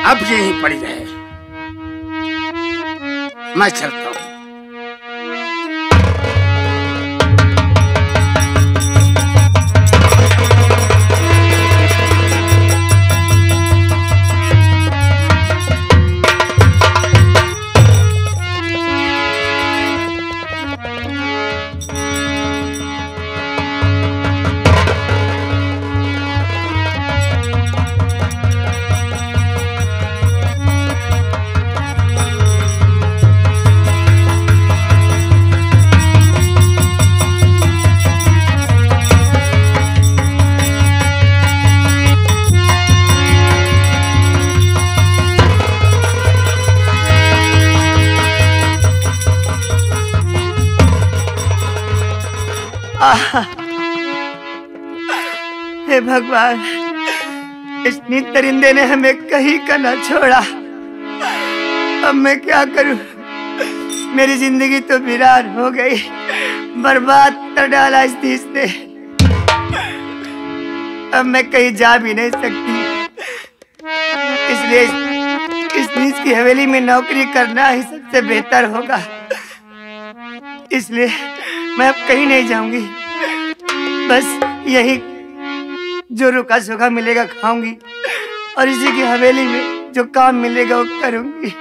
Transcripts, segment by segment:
अब यहीं पड़ी रहे। मैं चलता हूँ। हे भगवान, इस नीच दरिंदे ने हमें कहीं का न छोड़ा। अब मैं क्या करूं? मेरी जिंदगी तो वीरान हो गई, बर्बाद कर डाला इस नीच ने। अब मैं कहीं जा भी नहीं सकती, इसलिए इस नीच की हवेली में नौकरी करना ही सबसे बेहतर होगा। इसलिए मैं अब कहीं नहीं जाऊंगी, बस यही जो रुका सूखा मिलेगा खाऊंगी और इसी की हवेली में जो काम मिलेगा वो करूंगी।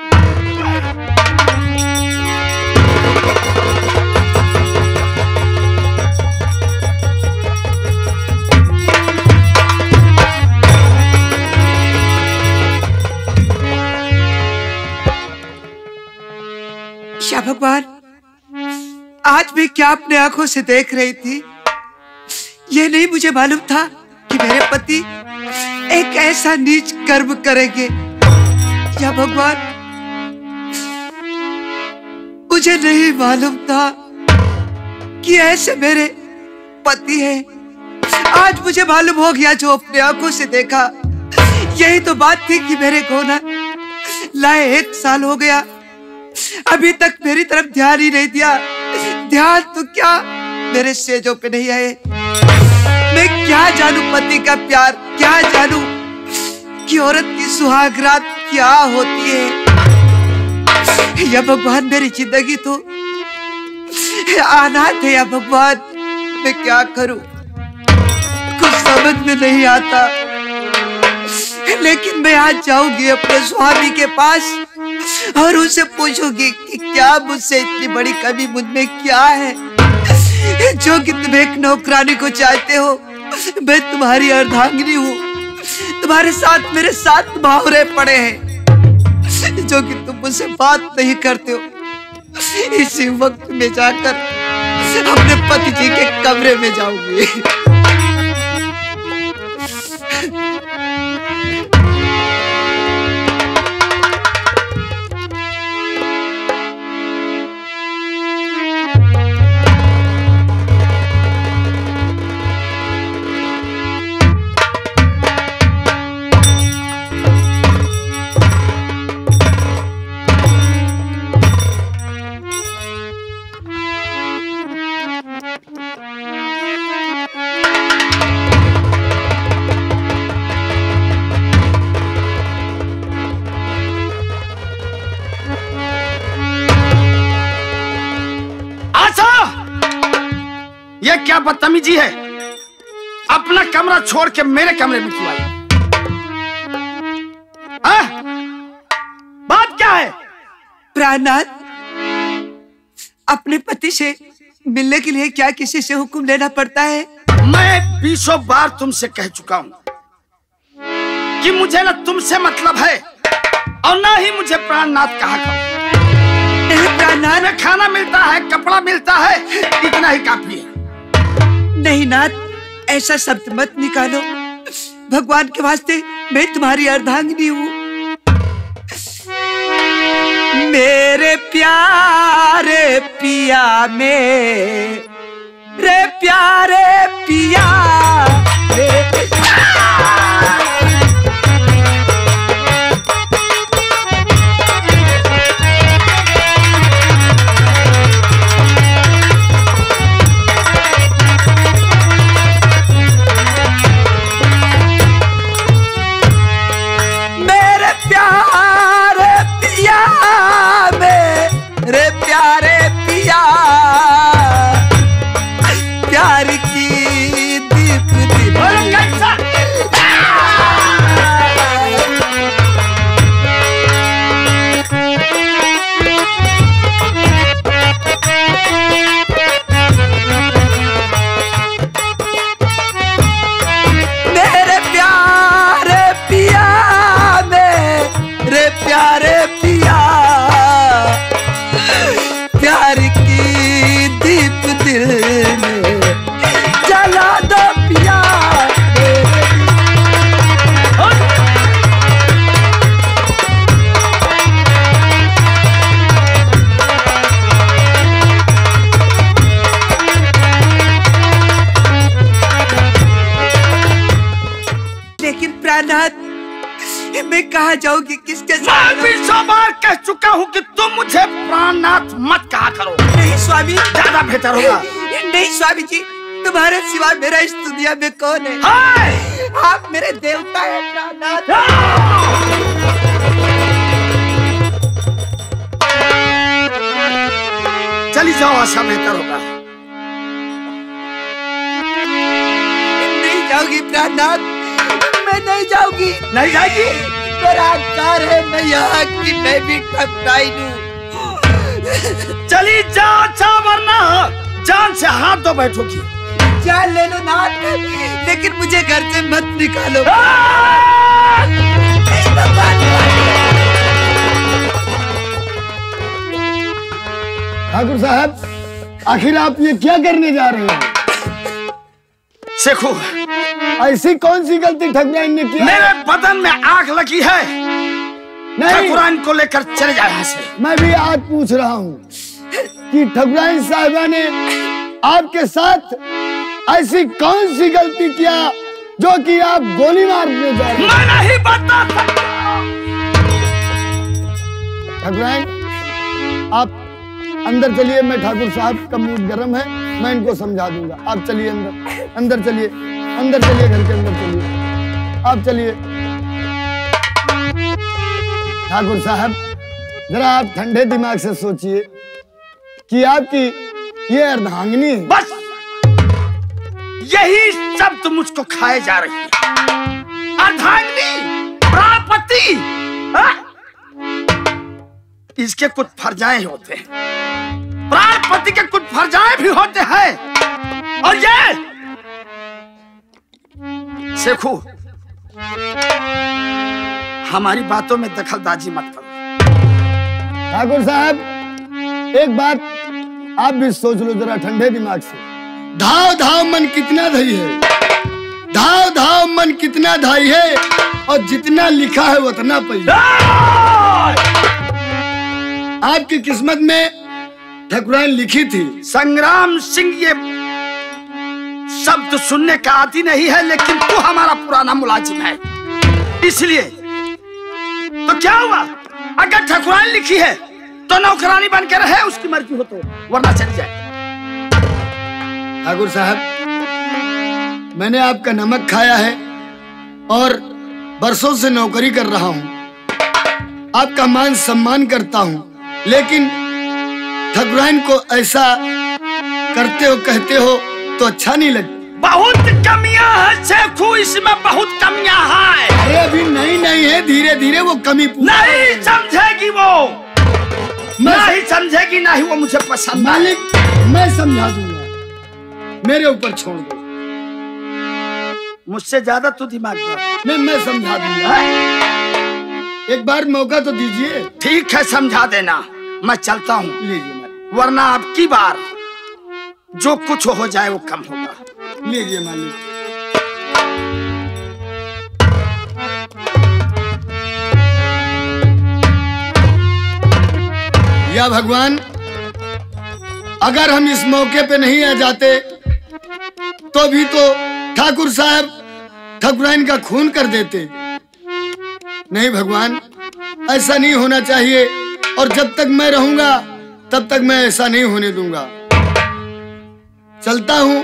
या भगवान, आज मैं क्या अपने आंखों से देख रही थी? यह नहीं मुझे मालूम था कि मेरे पति एक ऐसा नीच कर्म करेंगे। या भगवान, मुझे नहीं मालूम था कि ऐसे मेरे पति हैं। आज मुझे मालूम हो गया जो अपने आंखों से देखा। यही तो बात थी कि मेरे को ना लाए 1 साल हो गया, अभी तक मेरी तरफ ध्यान ही नहीं दिया। ध्यान तो क्या, मेरे सेजों पे नहीं आए। मैं क्या जानू पति का प्यार, क्या जानू कि औरत की सुहाग रात क्या होती है। या भगवान, मेरी जिंदगी तो अनाथ है। या भगवान, मैं क्या करूं? कुछ समझ में नहीं आता, लेकिन मैं आज जाऊंगी अपने स्वामी के पास और उनसे पूछूंगी कि क्या मुझसे इतनी बड़ी कमी मुझ में क्या है जो कि तुम एक नौकरानी को चाहते हो। मैं तुम्हारी अर्धांगिनी हूँ, तुम्हारे साथ मेरे 7 मुहावरे पड़े हैं जो कि तुम मुझसे बात नहीं करते हो। इसी वक्त में जाकर अपने पति जी के कमरे में जाऊंगी। ये क्या बदतमीजी है? अपना कमरा छोड़ के मेरे कमरे में क्यों आई? बात क्या है? प्राणनाथ, अपने पति से मिलने के लिए क्या किसी से हुक्म लेना पड़ता है? मैं 20 बार तुमसे कह चुका हूं कि मुझे ना तुमसे मतलब है और ना ही मुझे प्राणनाथ कहा करो। प्राणनाथ, में खाना मिलता है, कपड़ा मिलता है, इतना ही काफी है। नहीं नाथ, ऐसा शब्द मत निकालो। भगवान के वास्ते मैं तुम्हारी अर्धांगिनी हूँ। मेरे प्यारे पिया मेरे प्यारे पिया मेरे प्यारे कहाँ जाओगी, किसके मैं साथ? भी 100 बार कह चुका हूँ कि तुम मुझे प्राणनाथ मत कहा करो। नहीं स्वामी, ज्यादा बेहतर होगा। नहीं स्वामी जी, तुम्हारे सिवा मेरा इस दुनिया में कौन है? आप मेरे देवता हैं प्राणनाथ। चली जाओ, ऐसा बेहतर होगा। नहीं जाऊंगी प्राणनाथ, मैं नहीं जाऊंगी। नहीं जाएगी? मेरा अधिकार है, मैं यहाँ की मैं भी ठकुराइन हूँ। चली जाओ, वरना जान से हाथ धो बैठोगी। जान ले लो नाथ, लेकिन मुझे घर से मत निकालो। ठाकुर साहब, आखिर आप ये क्या करने जा रहे हैं? शेखू, ऐसी कौन सी गलती ठकुराइन ने की? मेरे बदन में आग लगी है। नहीं, ठकुराइन को लेकर चले जाए यहाँ से। मैं भी आज पूछ रहा हूँ कि ठकुराइन साहिबा ने आपके साथ ऐसी कौन सी गलती किया जो कि आप गोली मारने जा रहे हैं? मैं नहीं बता सकता। ठकुराइन, आप अंदर चलिए। मैं ठाकुर साहब का मूड गर्म है, मैं इनको समझा दूंगा। आप चलिए अंदर, अंदर चलिए, अंदर चलिए, घर के अंदर चलिए। आप चलिए। ठाकुर साहब, जरा आप ठंडे दिमाग से सोचिए कि आपकी ये अर्धांगिनी है। बस यही शब्द मुझको खाए जा रही है। अर्धांगिनी, प्राणपति, इसके कुछ फरजाएं होते हैं, प्राणपति के कुछ फरजाएं भी होते हैं। और ये शेखू, हमारी बातों में दखलंदाजी मत करो। ठाकुर साहब, एक बात आप भी सोच लो जरा ठंडे दिमाग से। धाव धाव मन कितना धाई है, धाव धाव मन कितना धाई है, और जितना लिखा है उतना पई। आपकी किस्मत में ठकुराइन लिखी थी। संग्राम सिंह ये शब्द सुनने का आदि नहीं है, लेकिन तू हमारा पुराना मुलाजिम है, इसलिए तो क्या हुआ? अगर ठकुराइन लिखी है तो नौकरानी बन के रहे, उसकी मर्जी हो तो, वरना चली जाए। ठाकुर साहब, मैंने आपका नमक खाया है और बरसों से नौकरी कर रहा हूँ, आपका मान सम्मान करता हूँ, लेकिन ठकुराइन को ऐसा करते हो, कहते हो तो अच्छा नहीं लगता। बहुत कमियां हैं शेखू, इसमें बहुत कमियां हैं। अरे अभी नहीं है, धीरे धीरे वो कमी नहीं समझेगी वो, नहीं समझेगी, नहीं वो मुझे पसंद। मालिक, मैं समझा दूंगा, मेरे ऊपर छोड़ दो। मुझसे ज्यादा तू दिमाग नहीं, मैं समझा दूंगा, एक बार मौका तो दीजिए। ठीक है, समझा देना, मैं चलता हूँ। लीजिए, वरना अब की बार जो कुछ हो जाए वो कम होगा। लीजिए मालिक। या भगवान, अगर हम इस मौके पे नहीं आ जाते तो भी तो ठाकुर साहब ठकुराइन का खून कर देते। नहीं भगवान, ऐसा नहीं होना चाहिए, और जब तक मैं रहूंगा तब तक मैं ऐसा नहीं होने दूंगा। चलता हूँ,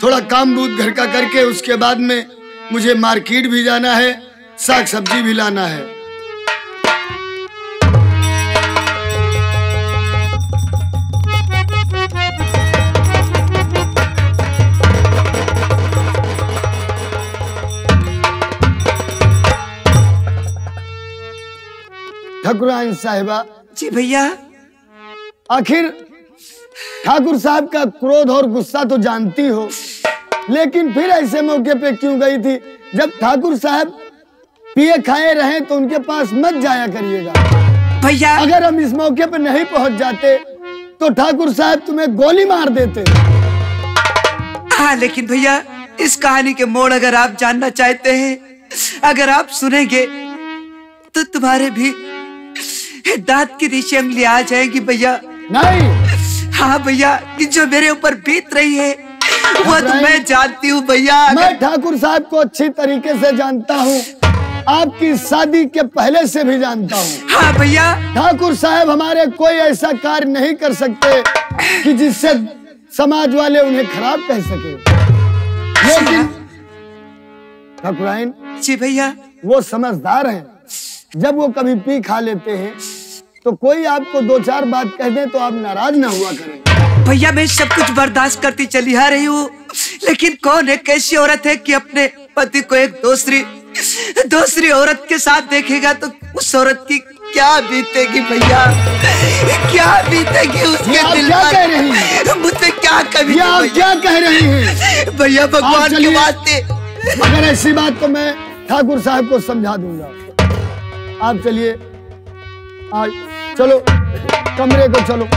थोड़ा काम बूथ घर का करके, उसके बाद में मुझे मार्केट भी जाना है, साग सब्जी भी लाना है। ठकुराइन साहिबा। जी भैया। आखिर ठाकुर साहब का क्रोध और गुस्सा तो जानती हो, लेकिन फिर ऐसे मौके पे क्यों गई थी? जब ठाकुर साहब पिए खाए रहे तो उनके पास मत जाया करिएगा भैया। अगर हम इस मौके पे नहीं पहुंच जाते तो ठाकुर साहब तुम्हें गोली मार देते। हाँ, लेकिन भैया, इस कहानी के मोड़ अगर आप जानना चाहते हैं, अगर आप सुनेंगे तो तुम्हारे भी दांत की नीचे उंगली आ जाएगी भैया। नहीं। हाँ भैया, कि जो मेरे ऊपर बीत रही है वो तो मैं जानती हूँ भैया। मैं ठाकुर साहब को अच्छी तरीके से जानता हूँ। आपकी शादी के पहले से भी जानता हूँ। हाँ भैया। ठाकुर साहब हमारे कोई ऐसा कार्य नहीं कर सकते कि जिससे समाज वाले उन्हें खराब कह सके। लेकिन ठाकुराइन जी भैया, वो समझदार हैं। जब वो कभी पी खा लेते हैं तो कोई आपको दो चार बात कह दे तो आप नाराज ना हुआ करें। भैया मैं सब कुछ बर्दाश्त करती चली आ रही हूँ, लेकिन कौन एक ऐसी औरत है कि अपने पति को एक दूसरी औरत के साथ देखेगा तो उस औरत की क्या बीतेगी भैया, क्या बीतेगी उसके दिल क्या कह रही हैं? मुझसे क्या कभी आप क्या कह रही हैं? भैया भगवान के वास्ते अगर ऐसी बात तो मैं ठाकुर साहब को समझा दूंगा। आप चलिए, आज चलो कमरे को चलो।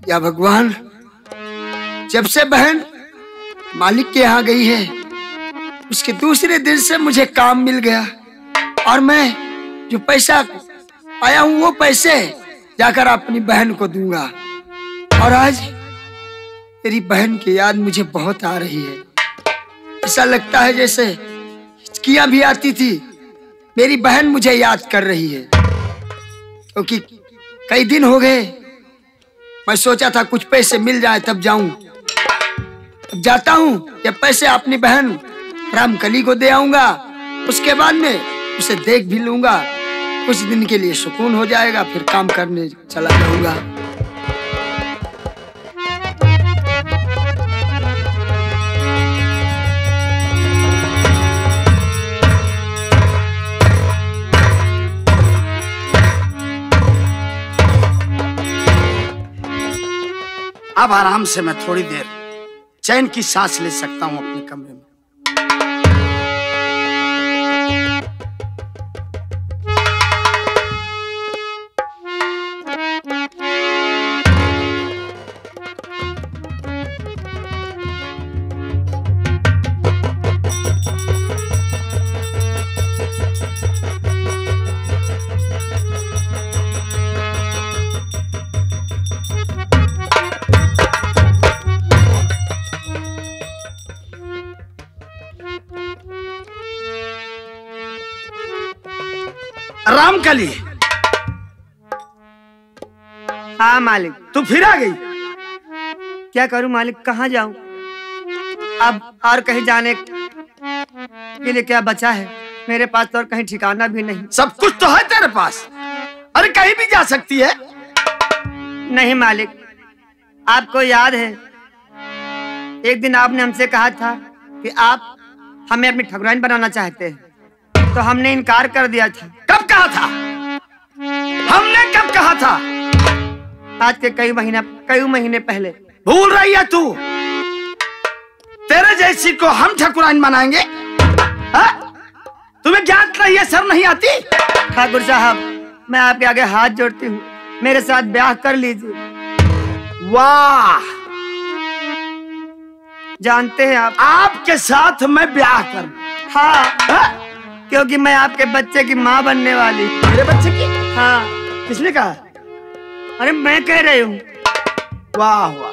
या भगवान, जब से बहन मालिक के यहाँ गई है उसके दूसरे दिन से मुझे काम मिल गया और मैं जो पैसा आया हूँ वो पैसे जाकर अपनी बहन को दूंगा। और आज तेरी बहन की याद मुझे बहुत आ रही है। ऐसा लगता है जैसे हिचकियां भी आती थी। मेरी बहन मुझे याद कर रही है, क्योंकि कई दिन हो गए। मैं सोचा था कुछ पैसे मिल जाए तब जाऊं। अब जाता हूं, ये पैसे अपनी बहन रामकली को दे आऊंगा। उसके बाद में उसे देख भी लूंगा, कुछ दिन के लिए सुकून हो जाएगा, फिर काम करने चला जाऊंगा। अब आराम से मैं थोड़ी देर चैन की सांस ले सकता हूं अपने कमरे में। रामकली, हाँ मालिक। तू फिर आ गई? क्या करूं मालिक, कहाँ जाऊं? अब और कहीं जाने के लिए क्या बचा है? मेरे पास तो और कहीं ठिकाना भी नहीं। सब कुछ तो है तेरे पास, अरे कहीं भी जा सकती है। नहीं मालिक, आपको याद है एक दिन आपने हमसे कहा था कि आप हमें अपनी ठकुराइन बनाना चाहते हैं, तो हमने इनकार कर दिया था। कब कहा था? हमने कब कहा था? आज के कई महीने पहले। भूल रही है तू? तेरे जैसी को हम ठकुराइन बनाएंगे? तुम्हें ज्ञात नहीं है, शर्म नहीं आती? ठाकुर साहब, मैं आपके आगे हाथ जोड़ती हूँ, मेरे साथ ब्याह कर लीजिए। वाह, जानते हैं आपके साथ मैं ब्याह कर? हाँ, क्योंकि मैं आपके बच्चे की माँ बनने वाली। मेरे बच्चे की? हाँ। किसने कहा? अरे मैं कह रही हूँ। वाह वाह,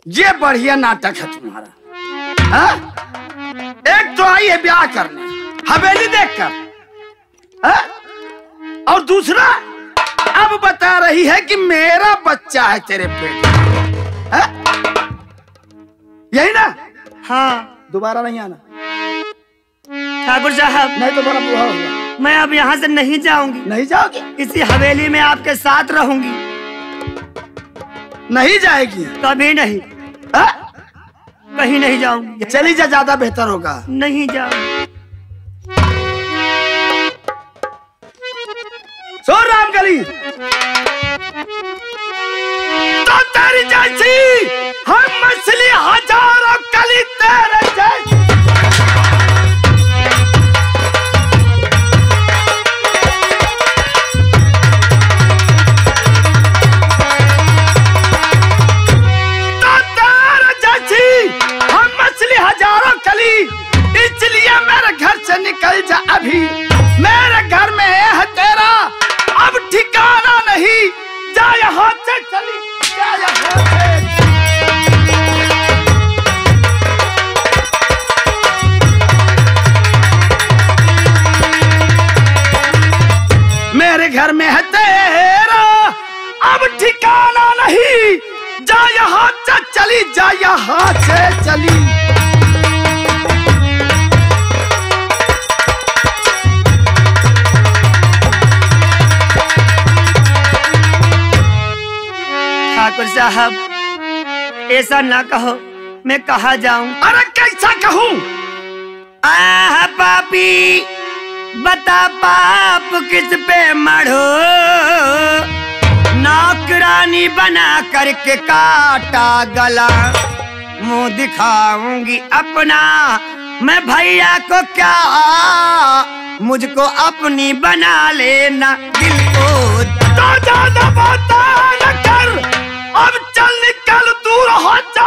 ये बढ़िया नाटक है तुम्हारा। हाँ? एक तो आई है ब्याह करने हवेली देखकर, हाँ? और दूसरा अब बता रही है कि मेरा बच्चा है तेरे पेट में। हाँ? यही ना? हाँ। दोबारा नहीं आना ठाकुर साहब, नहीं तो बड़ा बुरा होगा। मैं अब यहाँ से नहीं जाऊंगी। नहीं जाओगी? इसी हवेली में आपके साथ रहूंगी। नहीं जाएगी? कभी नहीं। हाँ? कहीं नहीं जाऊंगी। चली जा, ज्यादा बेहतर होगा। नहीं जाऊंगी। सो रामकली, तो तेरी जैसी हम मछली हजारों कली तेरे जैसी। निकल जा अभी, मेरे घर में है तेरा अब ठिकाना नहीं, जा यहाँ से चली, जा यहाँ से। मेरे घर में है तेरा अब ठिकाना नहीं, जा यहाँ से चली, जा यहाँ से चली। ठाकुर साहब ऐसा ना कहो, मैं कहाँ जाऊं? अरे कैसा कहूँ? आह पापी बता पाप किस पे मढ़ो, नौकरानी बना करके काटा गला, मुंह दिखाऊंगी अपना मैं भैया को क्या, मुझको अपनी बना लेना दिल को। तो ज्यादा बात न कर, अब चल निकल दूर हो जा।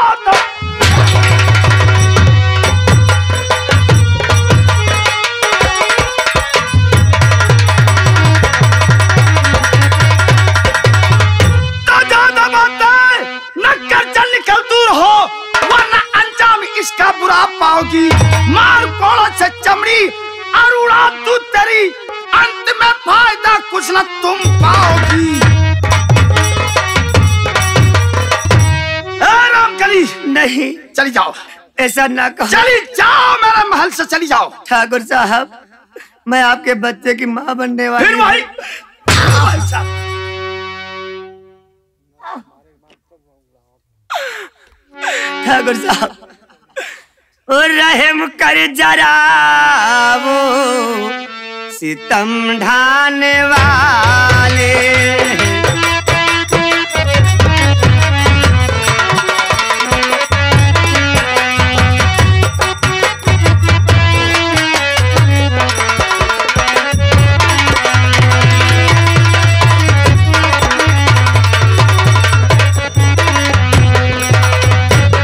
इसका बुरा पाओगी, मार कोड़ों से चमड़ी और उड़ा तू तेरी, अंत में फायदा कुछ न तुम पाओगी। रामकली नहीं, चली जाओ। ऐसा ना कहो। चली जाओ, मेरे महल से चली जाओ। ठाकुर साहब मैं आपके बच्चे की माँ बनने वाली। फिर वही ठाकुर साहब और रहम कर जरा वो सितम ढाने वाले,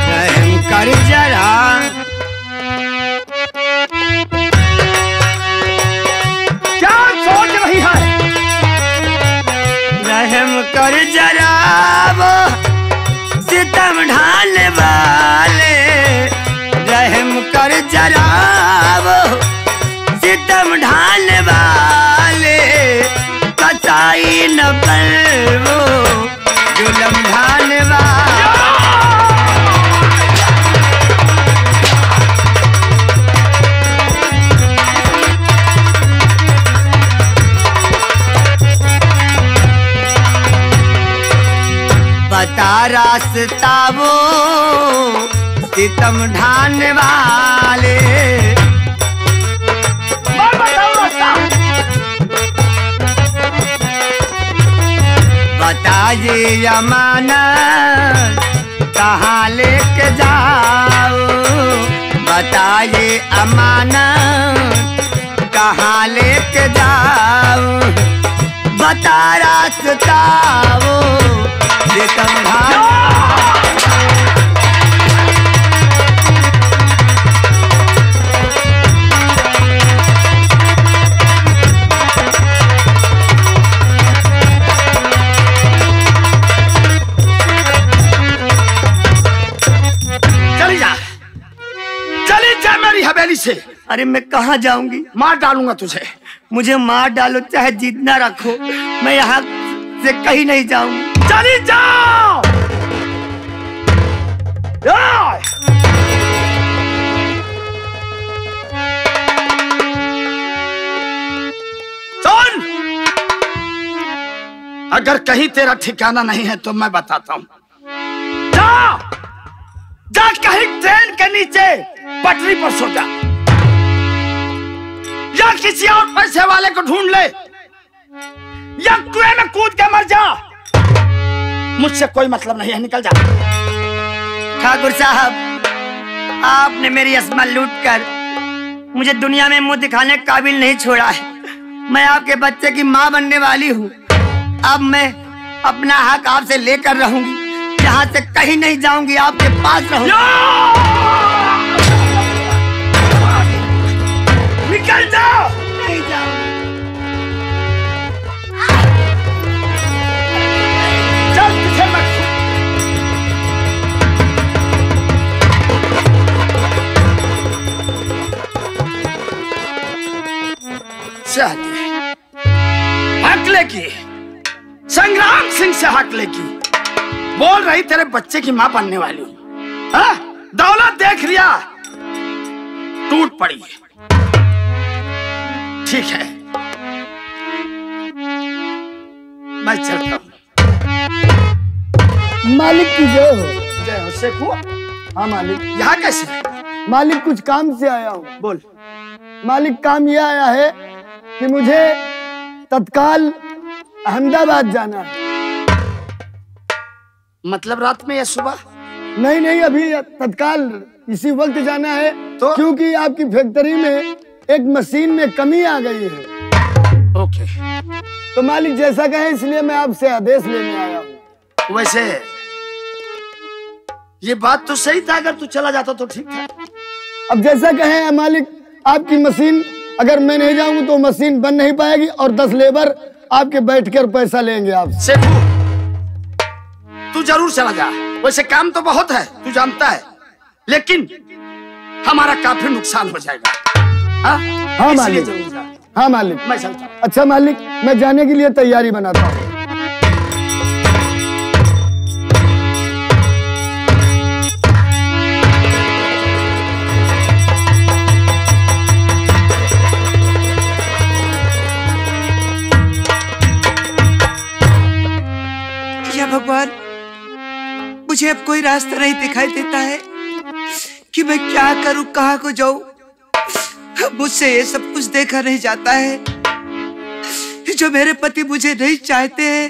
रहम कर जरा कर जरा वो सितम ढाने वाले, रहम कर जरा वो सितम ढाने वाले, कसाई न पर वो जुल्म ढाने वाले। बता रास्ता वो सितम ढाने वाले, बता ये अमानत कहाँ लेके जाओ, बता ये अमानत कहाँ लेके जाओ, बता रास्ता वो चली जा मेरी हवेली से। अरे मैं कहाँ जाऊंगी? मार डालूंगा तुझे। मुझे मार डालो चाहे जितना रखो, मैं यहाँ से कहीं नहीं जाऊंगी। चली जाओ। सुन, अगर कहीं तेरा ठिकाना नहीं है तो मैं बताता हूं। जा, जा कहीं ट्रेन के नीचे पटरी पर सो जा, या किसी और पैसे वाले को ढूंढ ले, या कुएं में कूद के मर जा। मुझसे कोई मतलब नहीं है, निकल जा। ठाकुर साहब आपने मेरी अस्मत लूट कर मुझे दुनिया में मुंह दिखाने काबिल नहीं छोड़ा है। मैं आपके बच्चे की माँ बनने वाली हूँ। अब मैं अपना हक आपसे लेकर रहूंगी, यहाँ से कहीं नहीं जाऊंगी, आपके पास रहूंगी। निकल चल जाओ। नहीं जाओ। चल तुझे मत हकले की, संग्राम सिंह से हकले की, बोल रही तेरे बच्चे की मां बनने वाली। हाँ? दौलत देख लिया, टूट पड़ी। ठीक है, मैं चलता हूं। मालिक की जय हो। जय हो। शेखू, हाँ मालिक। यहाँ कैसे? मालिक कुछ काम से आया हूँ। बोल। मालिक काम यह आया है कि मुझे तत्काल अहमदाबाद जाना है। मतलब रात में या सुबह? नहीं नहीं, अभी तत्काल इसी वक्त जाना है। तो? क्योंकि आपकी फैक्ट्री में एक मशीन में कमी आ गई है। ओके। तो मालिक जैसा कहे, इसलिए मैं आपसे आदेश लेने आया हूँ। वैसे ये बात तो सही था, अगर तू चला जाता तो ठीक था। अब जैसा कहे मालिक, आपकी मशीन अगर मैं नहीं जाऊंगा तो मशीन बन नहीं पाएगी और 10 लेबर आपके बैठकर पैसा लेंगे आपसे। शेखू, तू जरूर चला जा। वैसे काम तो बहुत है, तू जानता है, लेकिन हमारा काफी नुकसान हो जाएगा। हाँ? हाँ इसलिए मालिक। जरूर जा। हाँ मालिक। मैं चलता हूं। अच्छा मालिक, मैं जाने के लिए तैयारी बनाता हूँ। भगवान, मुझे अब कोई रास्ता नहीं दिखाई देता है कि मैं क्या करूं, कहां को जाऊं। मुझसे ये सब कुछ देखा नहीं जाता है। जो मेरे पति मुझे नहीं चाहते हैं,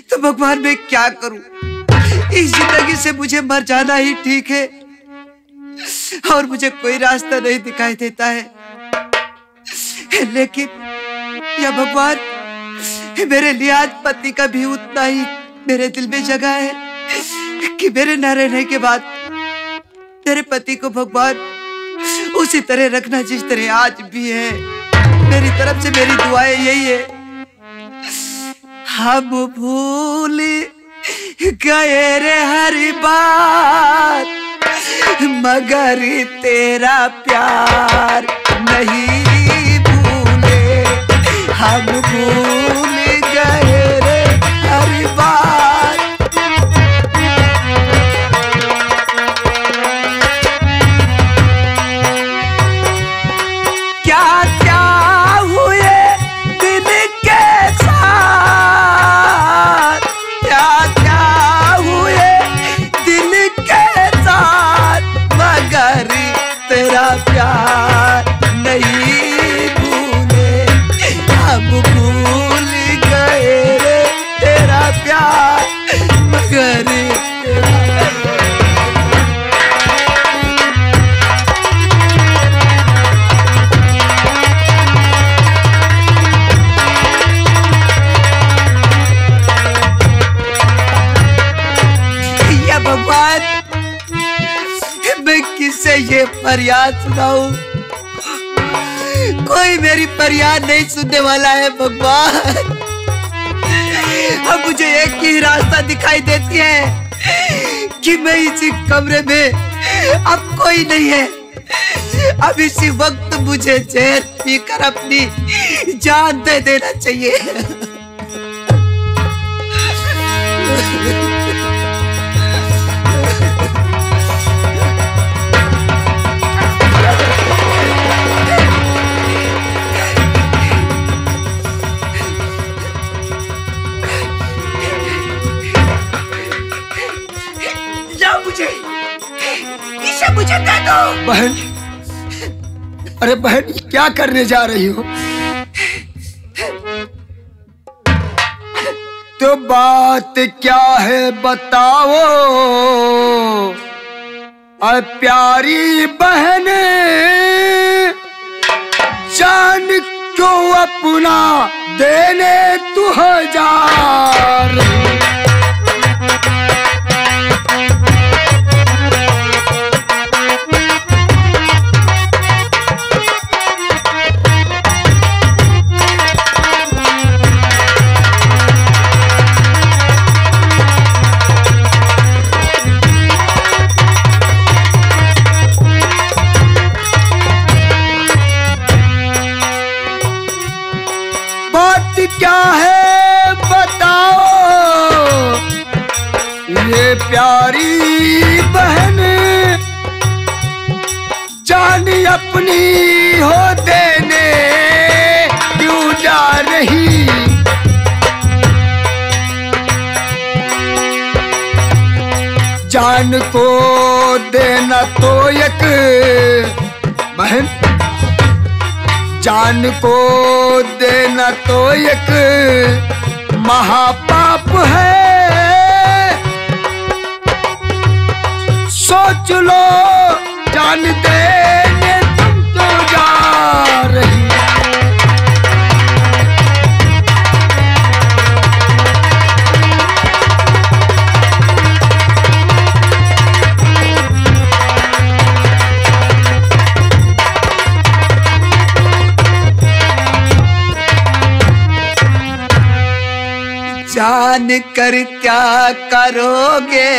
तो भगवान मैं क्या करूं। इस जिंदगी से मुझे मर जाना ही ठीक है, और मुझे कोई रास्ता नहीं दिखाई देता है। लेकिन या भगवान, मेरे लिए आज पति का भी उतना ही मेरे दिल में जगह है कि मेरे न रहने के बाद तेरे पति को भगवान उसी तरह रखना जिस तरह आज भी है। मेरी तरफ से मेरी दुआएं यही है। हम भूल गए रे हर बात, मगर तेरा प्यार नहीं भूले। हम भूल गए रे हर बात। क्या क्या हुए दिल के साथ, क्या क्या हुए दिल के साथ, मगर तेरा प्यार नहीं भूले। हम भूल गए रे तेरा प्यार, मगर या भगवान, मैं किससे ये फरियाद सुनाऊं। कोई मेरी फरियाद नहीं सुनने वाला है भगवान। अब मुझे एक ही रास्ता दिखाई देती है कि मैं इसी कमरे में, अब कोई नहीं है। अब इसी वक्त मुझे जहर पीकर अपनी जान दे देना चाहिए। इसे मुझे दे दो। बहन, अरे बहन, क्या करने जा रही हो? तो बात क्या है बताओ, अरे प्यारी बहन, जान क्यों अपना देने तू हजार। क्या है बताओ ये प्यारी बहन, जान अपनी हो देने क्यों जा रही। जान को देना तो एक बहन, जान को देना तो एक महापाप है। सोच लो जान देने तुम तो जा रही। जान कर क्या करोगे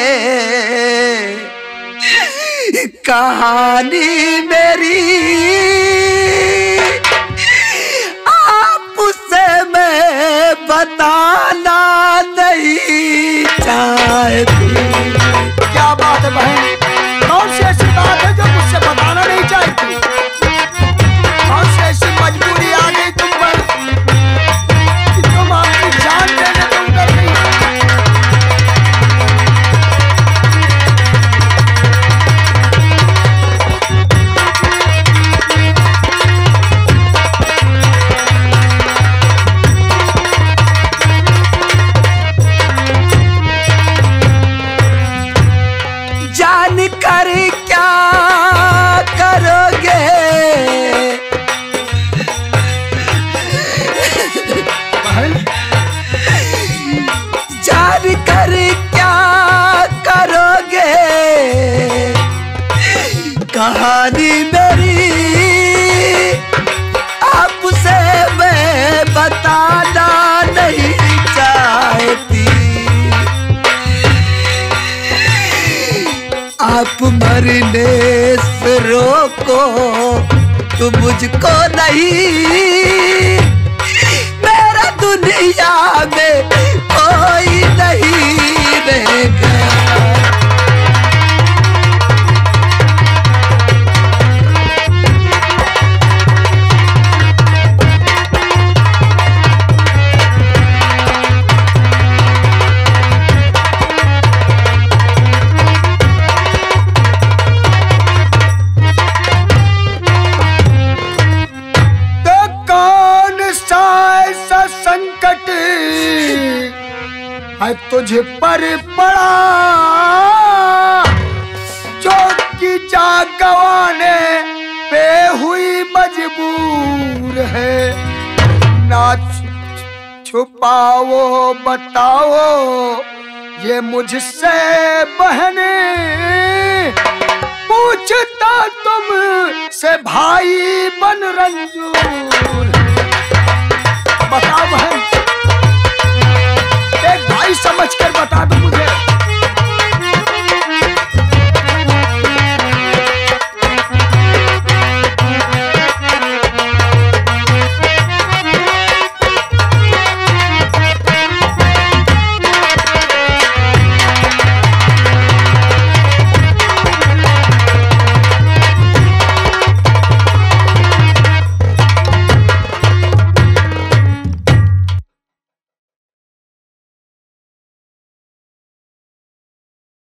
कहानी मेरी, आपसे मैं बताना नहीं चाहती। क्या बात है बहन, कौन सी ऐसी बात है जो मुझसे बताना नहीं चाहती? कौन सी ऐसी मजबूरी आ गई तुम पर कि तुम अपनी जान देने को उतर गई? जान कर क्या करोगे बहन, जान कर क्या करोगे कहानी मेरी, आपसे मैं बताना नहीं चाहती। आप मरने से रोको तो मुझको नहीं, मेरा दुनिया में कोई नहीं रहेगा। है तुझे पर पड़ा जो की जा गवाने पे हुई मजबूर है। ना छुपाओ बताओ ये मुझसे बहने, पूछता तुम से भाई बन रंजूर। बताओ बहन, एक भाई समझकर बता दो मुझे।